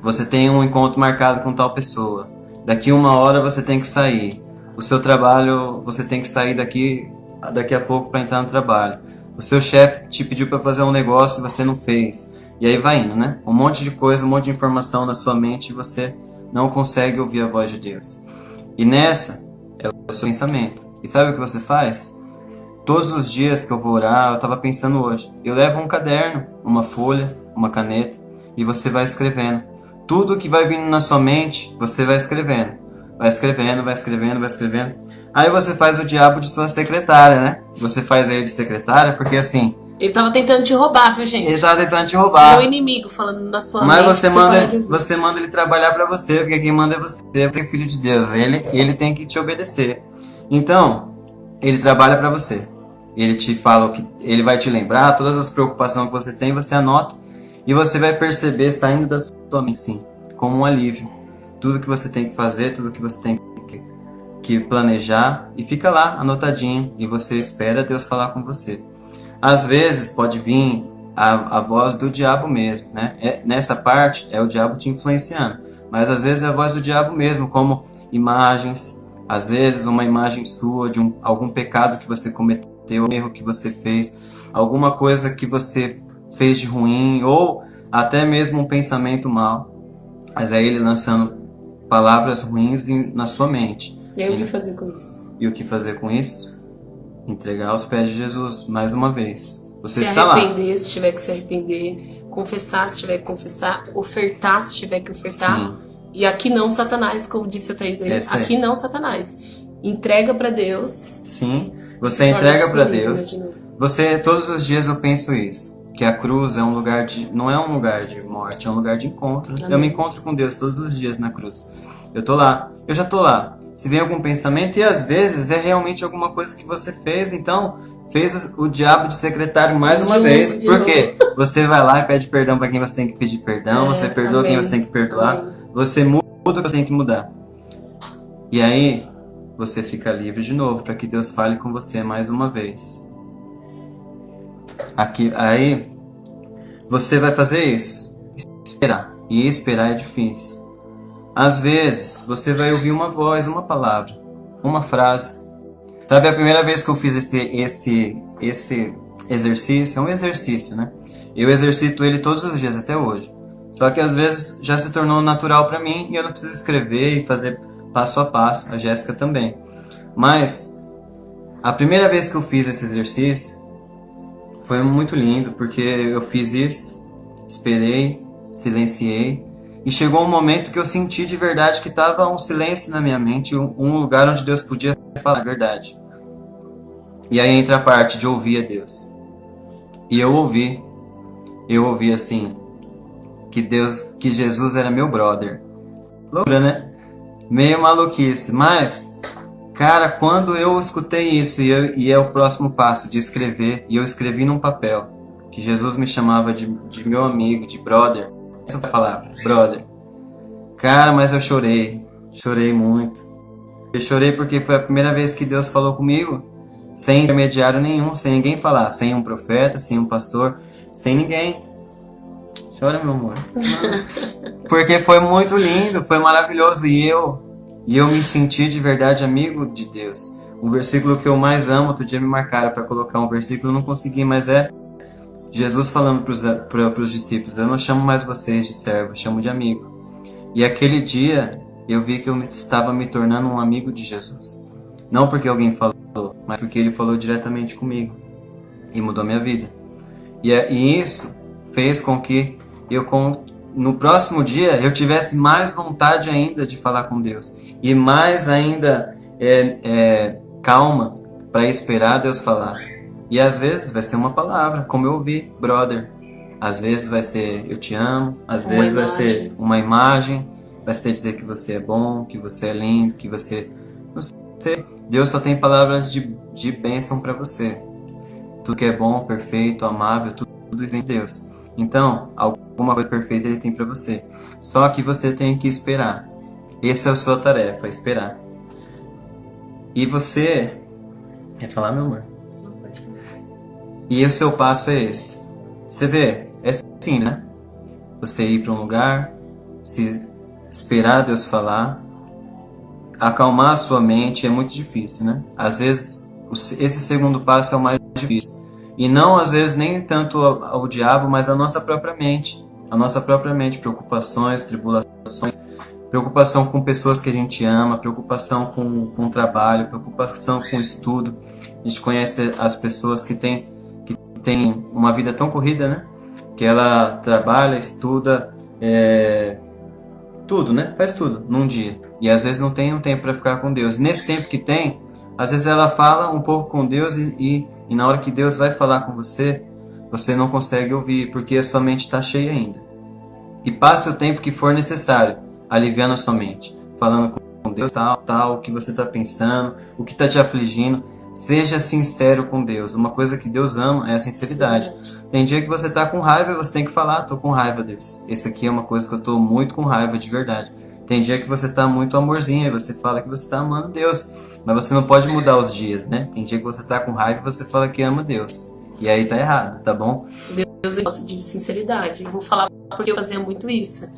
Você tem um encontro marcado com tal pessoa. Daqui 1 hora você tem que sair. O seu trabalho, você tem que sair daqui a pouco para entrar no trabalho. O seu chefe te pediu para fazer um negócio e você não fez. E aí vai indo, né? Um monte de coisa, um monte de informação na sua mente e você não consegue ouvir a voz de Deus. E nessa é o seu pensamento. E sabe o que você faz? Todos os dias que eu vou orar, eu estava pensando hoje. Eu levo um caderno, uma folha, uma caneta e você vai escrevendo. Tudo que vai vindo na sua mente, você vai escrevendo. Vai escrevendo, vai escrevendo, vai escrevendo. Aí você faz o diabo de sua secretária, né? Você faz ele de secretária porque assim... Ele tava tentando te roubar, viu, gente? Ele tava tentando te roubar. Você é o inimigo falando na sua Mas mente. você manda ele trabalhar para você, porque quem manda é você é filho de Deus. Ele tem que te obedecer. Então, ele trabalha para você. Ele te fala o que ele vai te lembrar, todas as preocupações que você tem, você anota e você vai perceber saindo da sua mente, sim, como um alívio. Tudo que você tem que fazer, tudo que você tem que planejar e fica lá anotadinho e você espera Deus falar com você. Às vezes pode vir a voz do diabo mesmo, né? Nessa parte é o diabo te influenciando, mas às vezes é a voz do diabo mesmo, como imagens, às vezes uma imagem sua de algum pecado que você cometeu, um erro que você fez, alguma coisa que você fez de ruim ou até mesmo um pensamento mau, mas é ele lançando palavras ruins na sua mente. E aí o que fazer com isso? E o que fazer com isso? Entregar aos pés de Jesus, mais uma vez. Você se está lá. Se arrepender, se tiver que se arrepender. Confessar, se tiver que confessar. Ofertar, se tiver que ofertar. Sim. E aqui não Satanás, como disse a Thaís aí. Aqui não Satanás. Entrega para Deus. Sim, você entrega para Deus. Você, todos os dias eu penso isso. Que a cruz é um lugar não é um lugar de morte, é um lugar de encontro. Amém. Eu me encontro com Deus todos os dias na cruz. Eu tô lá, eu já tô lá. Se vem algum pensamento, e às vezes é realmente alguma coisa que você fez, então fez o diabo de secretário mais uma vez. Por quê? Você vai lá e pede perdão para quem você tem que pedir perdão, você perdoa quem você tem que perdoar, você muda o que você tem que mudar. E aí, você fica livre de novo para que Deus fale com você mais uma vez. Aí, você vai fazer isso, esperar. E esperar é difícil. Às vezes, você vai ouvir uma voz, uma palavra, uma frase. Sabe, a primeira vez que eu fiz esse exercício, é um exercício, né? Eu exercito ele todos os dias, até hoje. Só que às vezes já se tornou natural para mim e eu não preciso escrever e fazer passo a passo, a Jéssica também. Mas, a primeira vez que eu fiz esse exercício, foi muito lindo, porque eu fiz isso, esperei, silenciei, e chegou um momento que eu senti de verdade que estava um silêncio na minha mente, um lugar onde Deus podia falar a verdade. E aí entra a parte de ouvir a Deus. E eu ouvi assim, que Jesus era meu brother. Loucura, né? Meio maluquice, mas, cara, quando eu escutei isso e é o próximo passo de escrever, e eu escrevi num papel que Jesus me chamava de meu amigo, de brother, essa é a palavra, brother. Cara, mas eu chorei muito. Eu chorei porque foi a primeira vez que Deus falou comigo, sem intermediário nenhum, sem ninguém falar, sem um profeta, sem um pastor, sem ninguém. Chora, meu amor. Porque foi muito lindo, foi maravilhoso. E eu me senti de verdade amigo de Deus. O versículo que eu mais amo, outro dia me marcaram para colocar um versículo, eu não consegui, mas é Jesus falando para os discípulos: eu não chamo mais vocês de servo, eu chamo de amigo. E aquele dia eu vi que eu estava me tornando um amigo de Jesus. Não porque alguém falou, mas porque ele falou diretamente comigo. E mudou minha vida. E isso fez com que no próximo dia eu tivesse mais vontade ainda de falar com Deus. E mais ainda calma para esperar Deus falar. E às vezes vai ser uma palavra, como eu ouvi, brother. Às vezes vai ser eu te amo, às vezes vai ser uma imagem, vai ser dizer que você é bom, que você é lindo, que você... Não sei, Deus só tem palavras de bênção para você. Tudo que é bom, perfeito, amável, tudo isso vem de Deus. Então, alguma coisa perfeita Ele tem para você. Só que você tem que esperar. Essa é a sua tarefa, esperar. E você... Quer falar, meu amor? Não pode falar. E o seu passo é esse. Você vê, é assim, né? Você ir para um lugar, se esperar Deus falar, acalmar a sua mente é muito difícil, né? Às vezes, esse segundo passo é o mais difícil. E não, às vezes, nem tanto ao diabo, mas à nossa própria mente. A nossa própria mente, preocupações, tribulações, preocupação com pessoas que a gente ama, preocupação com o trabalho, preocupação com o estudo. A gente conhece as pessoas que têm uma vida tão corrida, né? Que ela trabalha, estuda, tudo, né? Faz tudo num dia. E às vezes não tem um tempo para ficar com Deus. E nesse tempo que tem, às vezes ela fala um pouco com Deus e na hora que Deus vai falar com você, você não consegue ouvir, porque a sua mente está cheia ainda. E passe o tempo que for necessário, aliviando a sua mente, falando com Deus, tal, o que você está pensando, o que está te afligindo. Seja sincero com Deus. Uma coisa que Deus ama é a sinceridade. Tem dia que você está com raiva e você tem que falar: tô com raiva, Deus. Esse aqui é uma coisa que eu tô muito com raiva de verdade. Tem dia que você está muito amorzinho e você fala que você está amando Deus. Mas você não pode mudar os dias, né? Tem dia que você está com raiva e você fala que ama Deus. E aí tá errado, tá bom? Deus gosta de sinceridade. Eu vou falar porque eu fazia muito isso.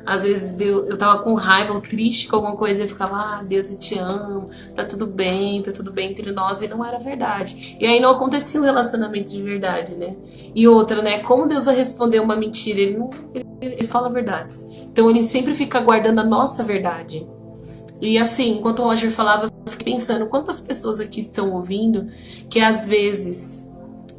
Às vezes eu tava com raiva ou triste com alguma coisa e eu ficava: Deus, eu te amo, tá tudo bem entre nós, e não era verdade. E aí não acontecia um relacionamento de verdade, né? E outra, né? Como Deus vai responder uma mentira? Ele fala verdades. Então ele sempre fica guardando a nossa verdade. E assim, enquanto o Roger falava, eu fiquei pensando quantas pessoas aqui estão ouvindo que às vezes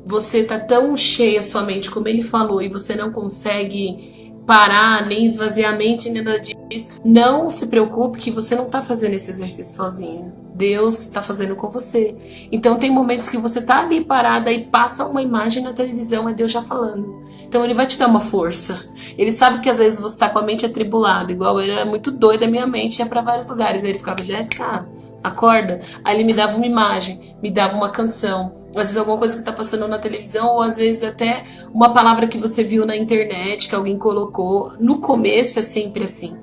você tá tão cheia a sua mente, como ele falou, e você não consegue parar, nem esvaziar a mente, nem nada disso. Não se preocupe que você não tá fazendo esse exercício sozinho. Deus tá fazendo com você. Então tem momentos que você tá ali parada e passa uma imagem na televisão, é Deus já falando. Então ele vai te dar uma força. Ele sabe que às vezes você tá com a mente atribulada, igual eu era muito doida, a minha mente ia pra vários lugares. Aí ele ficava: Jéssica, acorda. Aí ele me dava uma imagem, me dava uma canção. Às vezes alguma coisa que tá passando na televisão, ou às vezes até uma palavra que você viu na internet, que alguém colocou. No começo é sempre assim.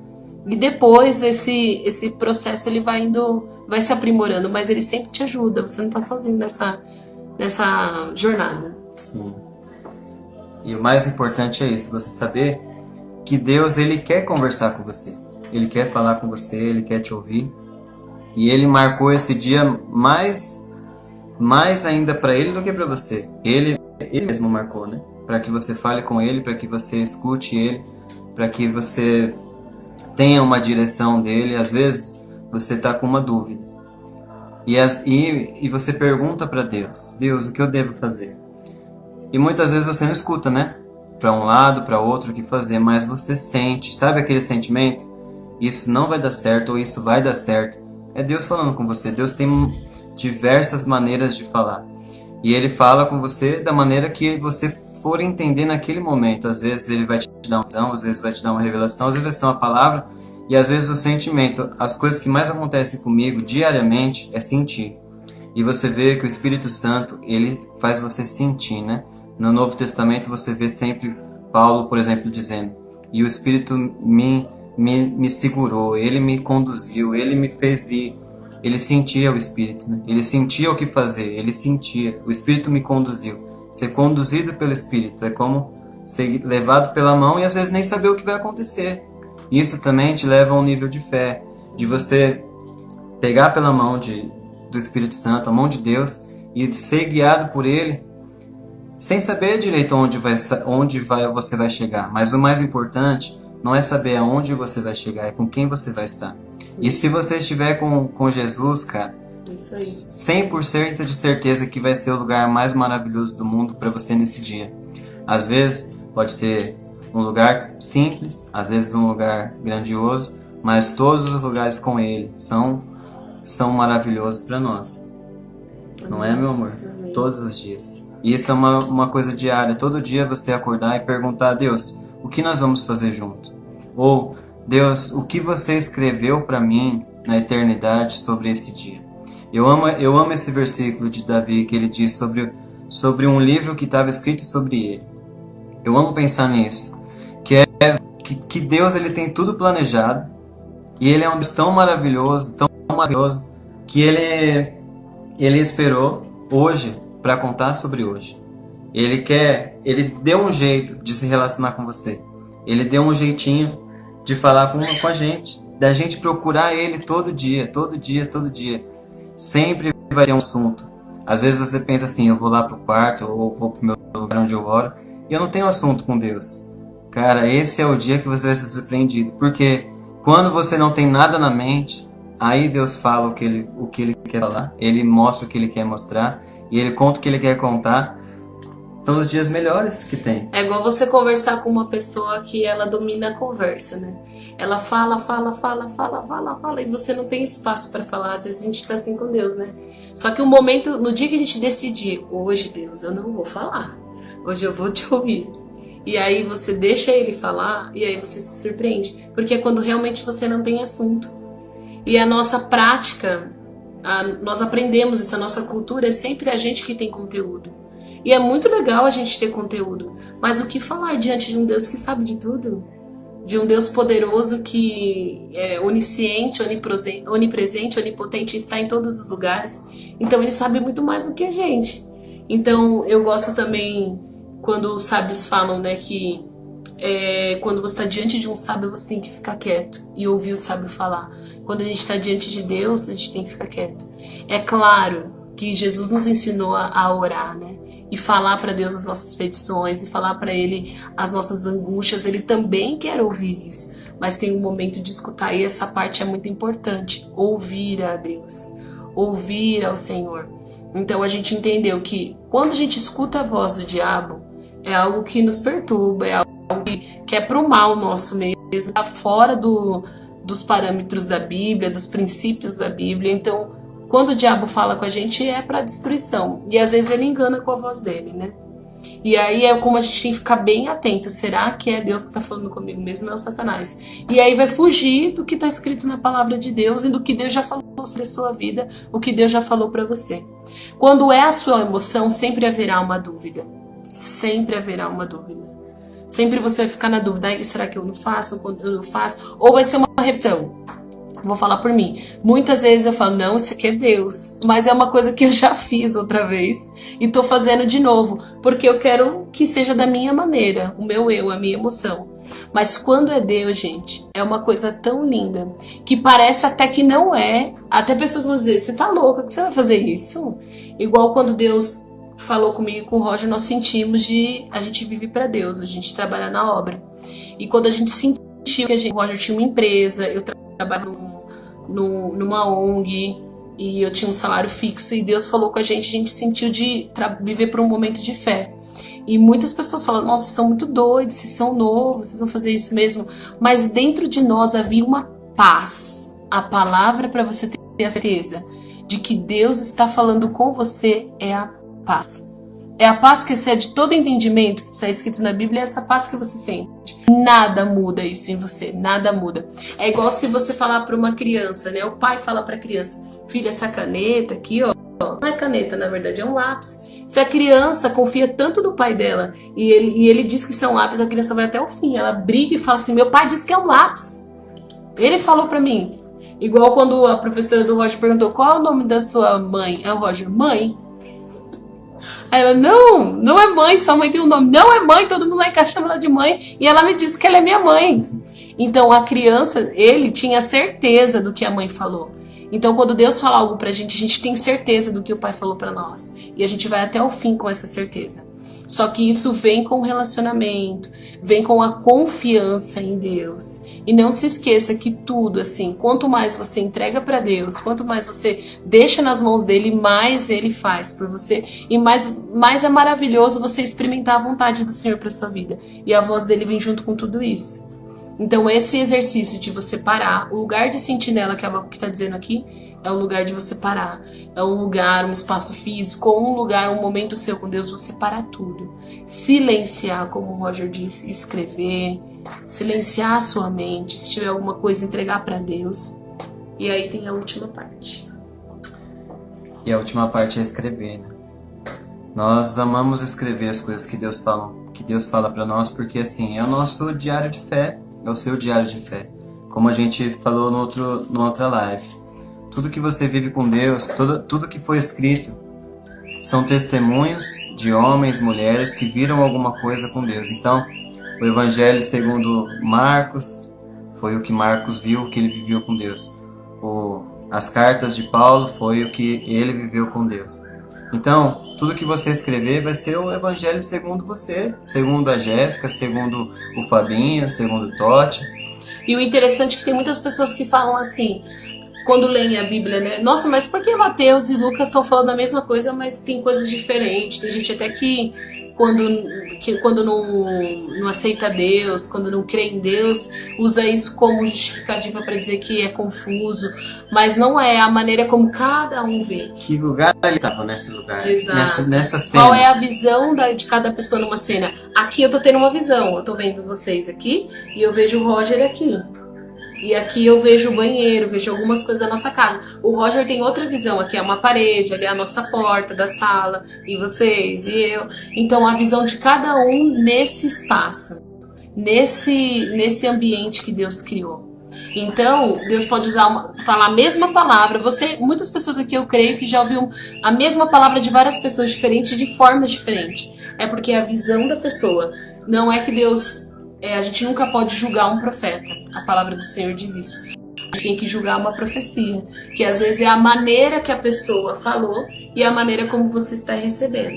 E depois esse processo ele vai se aprimorando, mas ele sempre te ajuda. Você não tá sozinho nessa jornada. Sim. E o mais importante é isso, você saber que Deus, Ele quer conversar com você. Ele quer falar com você, Ele quer te ouvir. E Ele marcou esse dia mais ainda para Ele do que para você. Ele mesmo marcou, né? Para que você fale com Ele, para que você escute Ele, para que você tenha uma direção dEle. Às vezes você está com uma dúvida. E você pergunta para Deus: Deus, o que eu devo fazer? E muitas vezes você não escuta, né? Para um lado, para outro, o que fazer, mas você sente, sabe aquele sentimento? Isso não vai dar certo ou isso vai dar certo. É Deus falando com você. Deus tem diversas maneiras de falar. E Ele fala com você da maneira que você for entender naquele momento. Às vezes Ele vai te te dar uma visão, às vezes vai te dar uma revelação, às vezes vai ser uma palavra, e às vezes o sentimento. As coisas que mais acontecem comigo diariamente é sentir. E você vê que o Espírito Santo, ele faz você sentir, né? No Novo Testamento você vê sempre Paulo, por exemplo, dizendo: e o Espírito me segurou, ele me conduziu, ele me fez ir. Ele sentia o Espírito, né? Ele sentia o que fazer, ele sentia. O Espírito me conduziu. Ser conduzido pelo Espírito é como ser levado pela mão e às vezes nem saber o que vai acontecer. Isso também te leva a um nível de fé, de você pegar pela mão do Espírito Santo, a mão de Deus, e ser guiado por Ele, sem saber direito você vai chegar. Mas o mais importante não é saber aonde você vai chegar, é com quem você vai estar. E se você estiver com Jesus, cara, Isso aí. 100% de certeza que vai ser o lugar mais maravilhoso do mundo para você nesse dia. Às vezes pode ser um lugar simples, às vezes um lugar grandioso, mas todos os lugares com Ele são maravilhosos para nós. Não é, meu amor? Amém. Todos os dias. E isso é uma coisa diária. Todo dia você acordar e perguntar a Deus: o que nós vamos fazer junto? Ou, Deus, o que você escreveu para mim na eternidade sobre esse dia? Eu amo esse versículo de Davi que ele diz sobre um livro que estava escrito sobre ele. Eu amo pensar nisso. Que Deus ele tem tudo planejado. E ele é um Deus tão maravilhoso, que ele esperou hoje para contar sobre hoje. Ele deu um jeito de se relacionar com você. Ele deu um jeitinho de falar com a gente, da gente procurar ele todo dia. Sempre vai ter um assunto. Às vezes você pensa assim: eu vou lá pro quarto ou vou pro meu lugar onde eu oro e eu não tenho assunto com Deus. Cara, esse é o dia que você vai ser surpreendido, porque quando você não tem nada na mente, aí Deus fala o que ele quer falar, ele mostra o que ele quer mostrar e ele conta o que ele quer contar. São os dias melhores que tem. É igual você conversar com uma pessoa que ela domina a conversa, né? Ela fala, e você não tem espaço para falar. Às vezes a gente tá assim com Deus, né? Só que no dia que a gente decidir: hoje, Deus, eu não vou falar, hoje eu vou te ouvir. E aí você deixa ele falar e aí você se surpreende, porque é quando realmente você não tem assunto. E a nossa prática, nós aprendemos isso, a nossa cultura é sempre a gente que tem conteúdo. E é muito legal a gente ter conteúdo, mas o que falar diante de um Deus que sabe de tudo? De um Deus poderoso que é onisciente, onipresente, onipotente, está em todos os lugares. Então ele sabe muito mais do que a gente. Então eu gosto também quando os sábios falam, né, que quando você está diante de um sábio, você tem que ficar quieto e ouvir o sábio falar. Quando a gente está diante de Deus, a gente tem que ficar quieto. É claro que Jesus nos ensinou a orar, né? E falar para Deus as nossas petições, e falar para Ele as nossas angústias. Ele também quer ouvir isso, mas tem um momento de escutar, e essa parte é muito importante: ouvir a Deus, ouvir ao Senhor. Então a gente entendeu que quando a gente escuta a voz do diabo, é algo que nos perturba, é algo que é pro mal nosso mesmo, está fora dos parâmetros da Bíblia, dos princípios da Bíblia. Então quando o diabo fala com a gente, é para destruição. E às vezes ele engana com a voz dele, né? E aí é como a gente tem que ficar bem atento. Será que é Deus que está falando comigo mesmo? É o Satanás. E aí vai fugir do que está escrito na palavra de Deus e do que Deus já falou sobre a sua vida, o que Deus já falou para você. Quando é a sua emoção, sempre haverá uma dúvida. Sempre haverá uma dúvida. Sempre você vai ficar na dúvida: será que eu não faço? Eu não faço? Ou vai ser uma repetição? Vou falar por mim. Muitas vezes eu falo: não, isso aqui é Deus. Mas é uma coisa que eu já fiz outra vez e tô fazendo de novo, porque eu quero que seja da minha maneira, o meu eu, a minha emoção. Mas quando é Deus, gente, é uma coisa tão linda que parece até que não é. Até pessoas vão dizer: você tá louca, que você vai fazer isso? Igual quando Deus falou comigo e com o Roger, nós sentimos a gente vive para Deus, a gente trabalha na obra. E quando a gente sentiu que o Roger tinha uma empresa, eu trabalho numa ONG e eu tinha um salário fixo, e Deus falou com a gente sentiu de viver por um momento de fé. E muitas pessoas falam: nossa, vocês são muito doidos, vocês são novos, vocês vão fazer isso mesmo. Mas dentro de nós havia uma paz. A palavra para você ter a certeza de que Deus está falando com você é a paz. É a paz que excede todo entendimento, que está escrito na Bíblia, é essa paz que você sente. Nada muda isso em você, nada muda. É igual se você falar para uma criança, né? O pai fala para a criança, filha, essa caneta aqui, ó, não é caneta, na verdade, é um lápis. Se a criança confia tanto no pai dela e ele diz que são lápis, a criança vai até o fim. Ela briga e fala assim, meu pai disse que é um lápis. Ele falou para mim. Igual quando a professora do Roger perguntou, qual é o nome da sua mãe? É o Roger, mãe? Aí ela, não é mãe, sua mãe tem um nome. Não é mãe, todo mundo lá em casa chama ela de mãe. E ela me disse que ela é minha mãe. Então a criança, ele tinha certeza do que a mãe falou. Então quando Deus fala algo pra gente tem certeza do que o pai falou pra nós. E a gente vai até o fim com essa certeza. Só que isso vem com o relacionamento, vem com a confiança em Deus. E não se esqueça que tudo, assim, quanto mais você entrega para Deus, quanto mais você deixa nas mãos dele, mais ele faz por você. E mais é maravilhoso você experimentar a vontade do Senhor para sua vida. E a voz dele vem junto com tudo isso. Então esse exercício de você parar, o lugar de sentinela que a Abacuque está dizendo aqui, é um lugar de você parar. É um lugar, um espaço físico, um lugar, um momento seu com Deus, você parar tudo. Silenciar, como o Roger disse, escrever, silenciar a sua mente, se tiver alguma coisa, entregar para Deus. E aí tem a última parte. E a última parte é escrever, né? Nós amamos escrever as coisas que Deus fala para nós, porque assim, é o nosso diário de fé, é o seu diário de fé. Como a gente falou no outra live. Tudo que você vive com Deus, tudo que foi escrito, são testemunhos de homens, mulheres que viram alguma coisa com Deus. Então, o Evangelho segundo Marcos, foi o que Marcos viu, o que ele viveu com Deus. As cartas de Paulo, foi o que ele viveu com Deus. Então, tudo que você escrever vai ser o Evangelho segundo você, segundo a Jéssica, segundo o Fabinho, segundo o Totti. E o interessante é que tem muitas pessoas que falam assim, quando leem a Bíblia, né? Nossa, mas por que Mateus e Lucas estão falando a mesma coisa, mas tem coisas diferentes? Tem gente até que quando não aceita Deus, quando não crê em Deus, usa isso como justificativa para dizer que é confuso, mas não é a maneira como cada um vê. Que lugar ele estava nesse lugar? Exato. Nessa cena. Qual é a visão de cada pessoa numa cena? Aqui eu tô tendo uma visão, eu tô vendo vocês aqui e eu vejo o Roger aqui. E aqui eu vejo o banheiro, vejo algumas coisas da nossa casa. O Roger tem outra visão, aqui é uma parede, ali é a nossa porta da sala, e vocês, e eu. Então a visão de cada um nesse espaço, nesse ambiente que Deus criou. Então, Deus pode falar a mesma palavra. Muitas pessoas aqui eu creio que já ouviram a mesma palavra de várias pessoas diferentes, de formas diferentes. É porque é a visão da pessoa. Não é que Deus... a gente nunca pode julgar um profeta. A palavra do Senhor diz isso. A gente tem que julgar uma profecia, que às vezes é a maneira que a pessoa falou e a maneira como você está recebendo.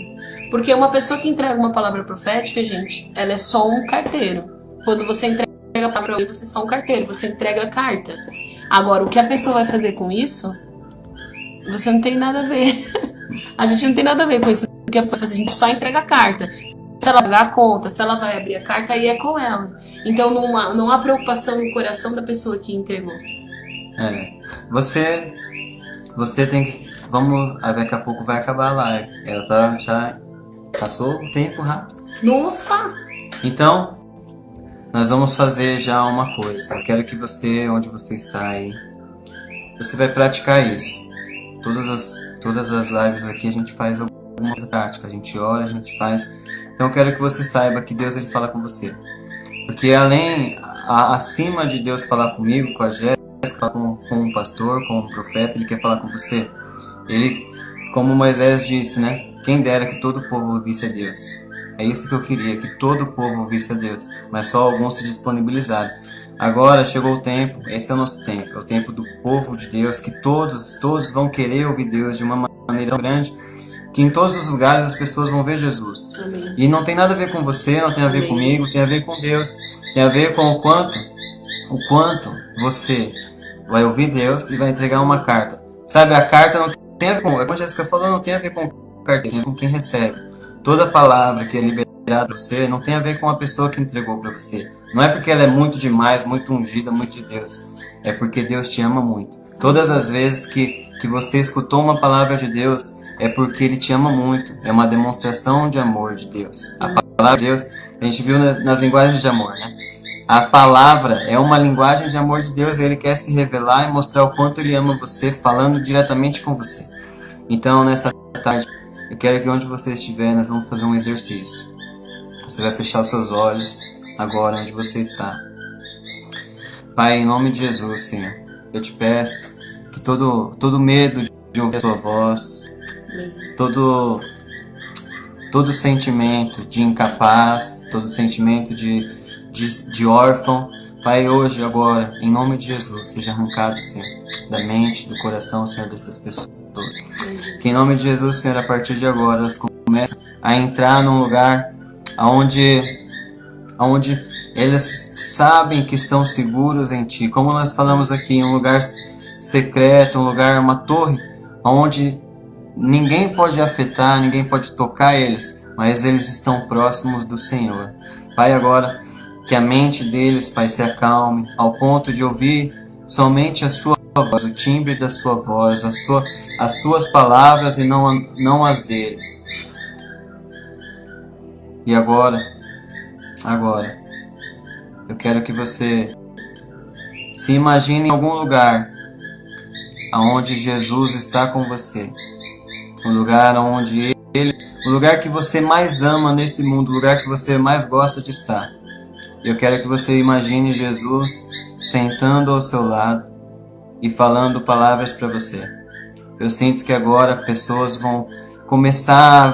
Porque uma pessoa que entrega uma palavra profética, gente, ela é só um carteiro. Quando você entrega a palavra, você é só um carteiro, você entrega a carta. Agora, o que a pessoa vai fazer com isso, você não tem nada a ver. A gente não tem nada a ver com isso. O que a pessoa faz, a gente só entrega a carta. Se ela pagar a conta, se ela vai abrir a carta, aí é com ela. Então não há preocupação no coração da pessoa que entregou. Você tem que... daqui a pouco vai acabar a live. Ela já passou o tempo rápido. Nossa! Então, nós vamos fazer já uma coisa. Eu quero que você, onde você está aí, você vai praticar isso. Todas as lives aqui a gente faz algumas práticas. A gente ora, a gente faz... Então eu quero que você saiba que Deus ele fala com você. Porque acima de Deus falar comigo, com a Jéssica, com o pastor, com o profeta, ele quer falar com você. Ele, como Moisés disse, né? Quem dera que todo o povo ouvisse a Deus. É isso que eu queria, que todo o povo ouvisse a Deus. Mas só alguns se disponibilizaram. Agora chegou o tempo, esse é o nosso tempo. É o tempo do povo de Deus, que todos vão querer ouvir Deus de uma maneira tão grande, que em todos os lugares as pessoas vão ver Jesus. Amém. E não tem nada a ver com você, não tem a ver Amém. comigo, tem a ver com Deus. Tem a ver com o quanto você vai ouvir Deus e vai entregar uma carta. Sabe, a carta não tem a ver com... Como a Jéssica falou, não tem a ver com o carteiro, tem a ver com quem recebe. Toda palavra que é liberada para você não tem a ver com a pessoa que entregou para você. Não é porque ela é muito demais, muito ungida, muito de Deus. É porque Deus te ama muito. Todas as vezes que você escutou uma palavra de Deus, é porque Ele te ama muito. É uma demonstração de amor de Deus. A palavra de Deus, a gente viu nas linguagens de amor, né? A palavra é uma linguagem de amor de Deus. Ele quer se revelar e mostrar o quanto Ele ama você, falando diretamente com você. Então, nessa tarde, eu quero que onde você estiver, nós vamos fazer um exercício. Você vai fechar os seus olhos agora onde você está. Pai, em nome de Jesus, Senhor, eu te peço que todo medo de ouvir a sua voz, todo sentimento de incapaz, todo sentimento de órfão, Pai, hoje, agora, em nome de Jesus, seja arrancado, Senhor, da mente, do coração, Senhor, dessas pessoas. Que em nome de Jesus, Senhor, a partir de agora, elas começam a entrar num lugar onde eles sabem que estão seguros em Ti. Como nós falamos aqui, um lugar secreto, um lugar, uma torre, onde ninguém pode afetar, ninguém pode tocar eles, mas eles estão próximos do Senhor. Pai, agora, que a mente deles, Pai, se acalme, ao ponto de ouvir somente a Sua voz, o timbre da Sua voz, as Suas palavras e não as dele. E agora, eu quero que você se imagine em algum lugar onde Jesus está com você. Um lugar onde o lugar que você mais ama nesse mundo, o lugar que você mais gosta de estar. Eu quero que você imagine Jesus sentando ao seu lado e falando palavras para você. Eu sinto que agora pessoas vai começar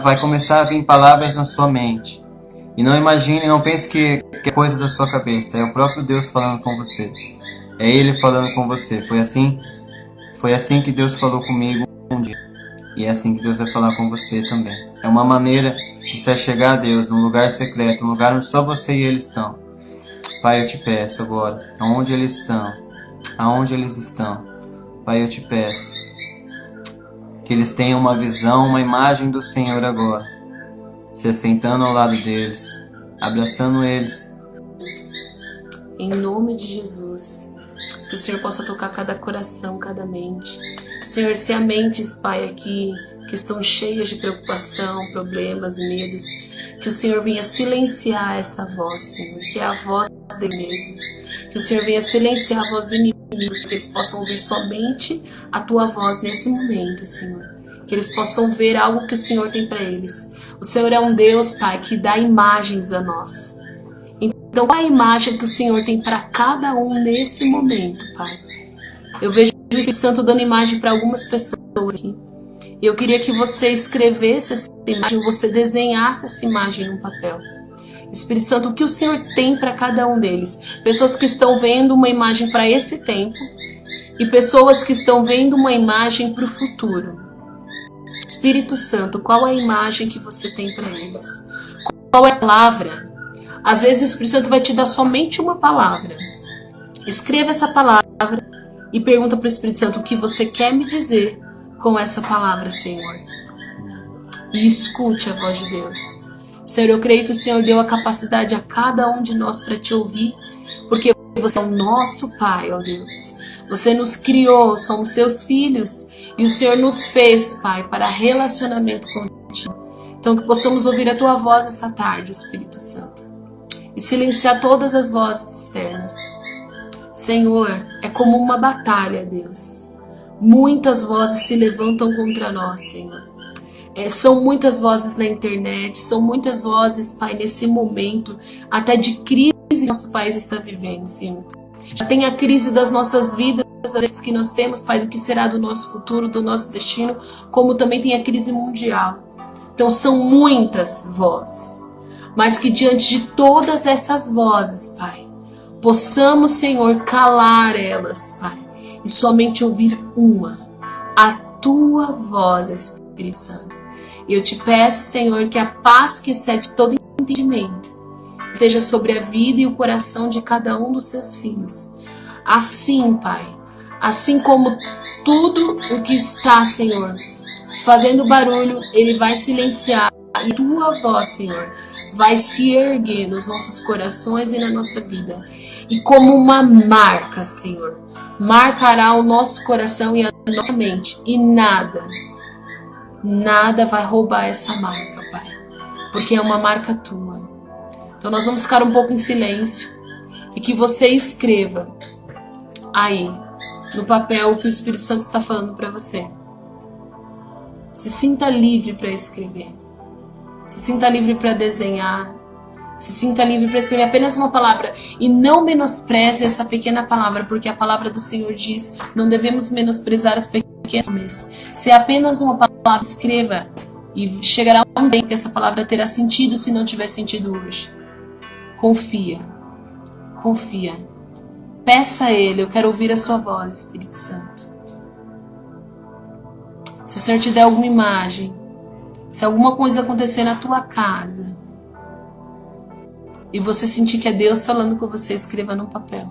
a vir palavras na sua mente. E não imagine, não pense que é coisa da sua cabeça. É o próprio Deus falando com você. É Ele falando com você. Foi assim que Deus falou comigo um dia. E é assim que Deus vai falar com você também. É uma maneira de se achegar a Deus, num lugar secreto, num lugar onde só você e Ele estão. Pai, eu te peço agora, aonde eles estão, Pai, eu te peço que eles tenham uma visão, uma imagem do Senhor agora, se assentando ao lado deles, abraçando eles. Em nome de Jesus, que o Senhor possa tocar cada coração, cada mente. Senhor, se há mentes, Pai, aqui que estão cheias de preocupação, problemas, medos, que o Senhor venha silenciar essa voz, Senhor, que é a voz dele mesmo. Que o Senhor venha silenciar a voz do inimigo, que eles possam ouvir somente a Tua voz nesse momento, Senhor. Que eles possam ver algo que o Senhor tem para eles. O Senhor é um Deus, Pai, que dá imagens a nós. Então, qual é a imagem que o Senhor tem para cada um nesse momento, Pai? Eu vejo o Espírito Santo dando imagem para algumas pessoas aqui. Eu queria que você escrevesse essa imagem, você desenhasse essa imagem no papel. Espírito Santo, o que o Senhor tem para cada um deles? Pessoas que estão vendo uma imagem para esse tempo e pessoas que estão vendo uma imagem para o futuro. Espírito Santo, qual é a imagem que você tem para eles? Qual é a palavra? Às vezes o Espírito Santo vai te dar somente uma palavra. Escreva essa palavra e pergunta para o Espírito Santo o que você quer me dizer com essa palavra, Senhor. E escute a voz de Deus. Senhor, eu creio que o Senhor deu a capacidade a cada um de nós para te ouvir, porque você é o nosso Pai, ó Deus. Você nos criou, somos seus filhos, e o Senhor nos fez, Pai, para relacionamento contigo. Então que possamos ouvir a Tua voz essa tarde, Espírito Santo, e silenciar todas as vozes externas. Senhor, é como uma batalha, Deus. Muitas vozes se levantam contra nós, Senhor. São muitas vozes na internet, são muitas vozes, Pai, nesse momento, até de crise que nosso país está vivendo, Senhor. Já tem a crise das nossas vidas, às vezes que nós temos, Pai, do que será do nosso futuro, do nosso destino, como também tem a crise mundial. Então são muitas vozes, mas que diante de todas essas vozes, Pai, possamos, Senhor, calar elas, Pai, e somente ouvir uma, a Tua voz, Espírito Santo. E eu te peço, Senhor, que a paz que excede todo entendimento seja sobre a vida e o coração de cada um dos seus filhos. Assim, Pai, assim como tudo o que está, Senhor, fazendo barulho, ele vai silenciar, e Tua voz, Senhor, vai se erguer nos nossos corações e na nossa vida. E como uma marca, Senhor, marcará o nosso coração e a nossa mente, e nada Nada vai roubar essa marca, Pai, porque é uma marca tua. Então nós vamos ficar um pouco em silêncio e que você escreva aí no papel o que o Espírito Santo está falando para você. Se sinta livre para escrever. Se sinta livre para desenhar. Se sinta livre para escrever apenas uma palavra. E não menospreze essa pequena palavra, porque a palavra do Senhor diz: não devemos menosprezar os pequenos nomes. Se é apenas uma palavra, escreva. E chegará um tempo que essa palavra terá sentido se não tiver sentido hoje. Confia. Confia. Peça a Ele: eu quero ouvir a sua voz, Espírito Santo. Se o Senhor te der alguma imagem, se alguma coisa acontecer na tua casa e você sentir que é Deus falando com você, escreva num papel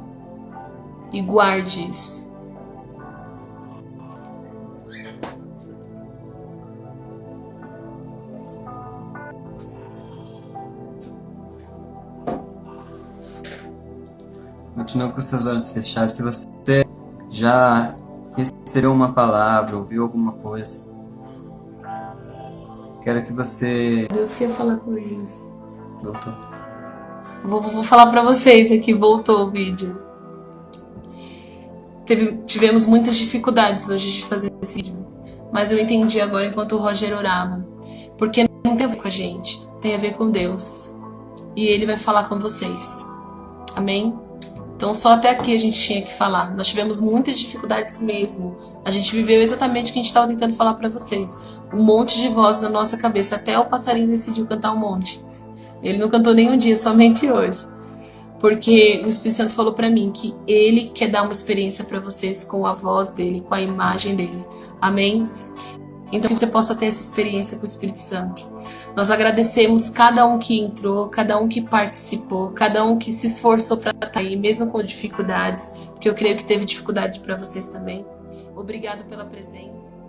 e guarde isso. Continua com seus olhos fechados. Se você já recebeu uma palavra, ouviu alguma coisa, quero que você... Deus quer falar com eles. Voltou. Vou falar pra vocês aqui, voltou o vídeo. Tivemos muitas dificuldades hoje de fazer esse vídeo, mas eu entendi agora enquanto o Roger orava, porque não tem a ver com a gente, tem a ver com Deus, e Ele vai falar com vocês. Amém? Então só até aqui a gente tinha que falar. Nós tivemos muitas dificuldades mesmo. A gente viveu exatamente o que a gente estava tentando falar para vocês. Um monte de vozes na nossa cabeça. Até o passarinho decidiu cantar um monte. Ele não cantou nenhum dia, somente hoje. Porque o Espírito Santo falou para mim que Ele quer dar uma experiência para vocês com a voz dEle, com a imagem dEle. Amém? Então que você possa ter essa experiência com o Espírito Santo. Nós agradecemos cada um que entrou, cada um que participou, cada um que se esforçou para estar aí, mesmo com dificuldades, porque eu creio que teve dificuldade para vocês também. Obrigado pela presença.